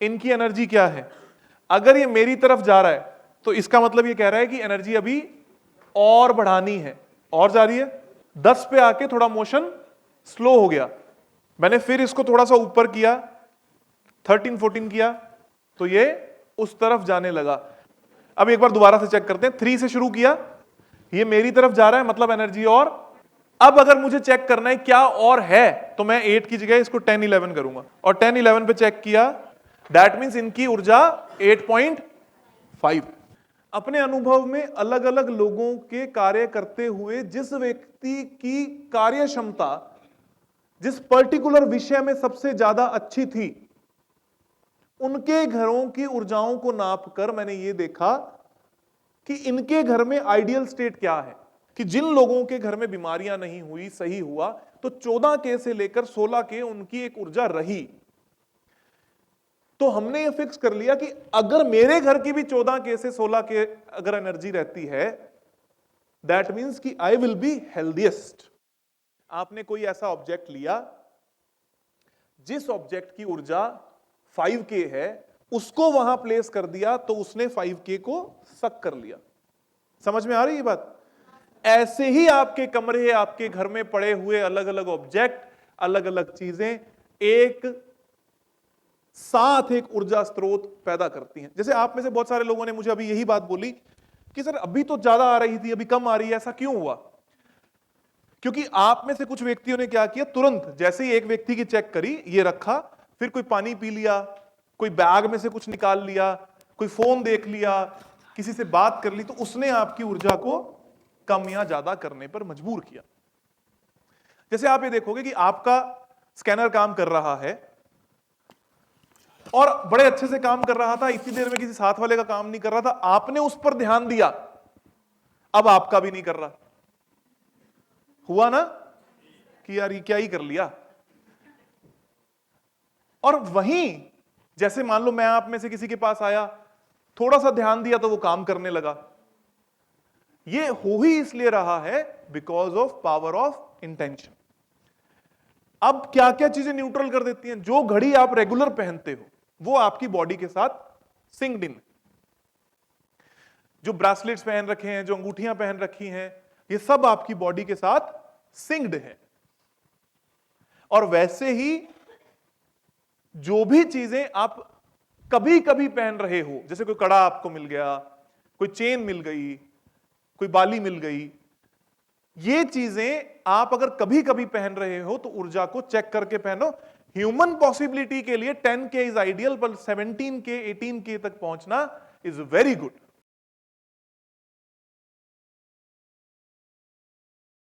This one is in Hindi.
इनकी एनर्जी क्या है। अगर ये मेरी तरफ जा रहा है तो इसका मतलब ये कह रहा है कि एनर्जी अभी और बढ़ानी है, और जा रही है। 10 पे आके थोड़ा मोशन स्लो हो गया, मैंने फिर इसको थोड़ा सा ऊपर किया, 13 14 किया, तो ये उस तरफ जाने लगा। अब एक बार दोबारा से चेक करते हैं। 3 से शुरू किया, ये मेरी तरफ जा रहा है, मतलब एनर्जी और। अब अगर मुझे चेक करना है क्या और है, तो मैं 8 की जगह इसको 10 11 करूंगा, और 10 11 पे चेक किया, दैट मीन्स इनकी ऊर्जा 8.5। अपने अनुभव में अलग अलग लोगों के कार्य करते हुए जिस व्यक्ति की कार्य क्षमता जिस पर्टिकुलर विषय में सबसे ज्यादा अच्छी थी, उनके घरों की ऊर्जाओं को नापकर मैंने ये देखा कि इनके घर में आइडियल स्टेट क्या है, कि जिन लोगों के घर में बीमारियां नहीं हुई, सही हुआ, तो 14 के से लेकर 16 के उनकी एक ऊर्जा रही। तो हमने ये फिक्स कर लिया कि अगर मेरे घर की भी 14 के से 16 के अगर एनर्जी रहती है, दैट मीन्स कि आई विल बी हेल्दीएस्ट। आपने कोई ऐसा ऑब्जेक्ट लिया जिस ऑब्जेक्ट की ऊर्जा 5K है, उसको वहां प्लेस कर दिया तो उसने 5K को सक कर लिया। समझ में आ रही है बात? ऐसे ही आपके कमरे, आपके घर में पड़े हुए अलग अलग ऑब्जेक्ट, अलग अलग चीजें एक साथ एक ऊर्जा स्रोत पैदा करती हैं। जैसे आप में से बहुत सारे लोगों ने मुझे अभी यही बात बोली कि सर अभी तो ज्यादा आ रही थी, अभी कम आ रही है, ऐसा क्यों हुआ? क्योंकि आप में से कुछ व्यक्तियों ने क्या किया, तुरंत जैसे ही एक व्यक्ति की चेक करी, ये रखा, फिर कोई पानी पी लिया, कोई बैग में से कुछ निकाल लिया, कोई फोन देख लिया, किसी से बात कर ली, तो उसने आपकी ऊर्जा को कम या ज्यादा करने पर मजबूर किया। जैसे आप ये देखोगे कि आपका स्कैनर काम कर रहा है और बड़े अच्छे से काम कर रहा था, इतनी देर में किसी साथ वाले का काम नहीं कर रहा था, आपने उस पर ध्यान दिया, अब आपका भी नहीं कर रहा। हुआ ना कि यार ये क्या ही कर लिया। और वहीं जैसे मान लो मैं आप में से किसी के पास आया, थोड़ा सा ध्यान दिया तो वो काम करने लगा। ये हो ही इसलिए रहा है because of power of intention. अब क्या क्या चीजें न्यूट्रल कर देती हैं? जो घड़ी आप रेगुलर पहनते हो वो आपकी बॉडी के साथ सिंक्ड इन। जो ब्रेसलेट्स पहन रखे हैं, जो अंगूठियां पहन रखी हैं, ये सब आपकी बॉडी के साथ सिंक्ड है। और वैसे ही जो भी चीजें आप कभी कभी पहन रहे हो, जैसे कोई कड़ा आपको मिल गया, कोई चेन मिल गई, कोई बाली मिल गई, ये चीजें आप अगर कभी कभी पहन रहे हो तो ऊर्जा को चेक करके पहनो। ह्यूमन पॉसिबिलिटी के लिए 10K इज आइडियल, पर 17K 18K तक पहुंचना इज वेरी गुड।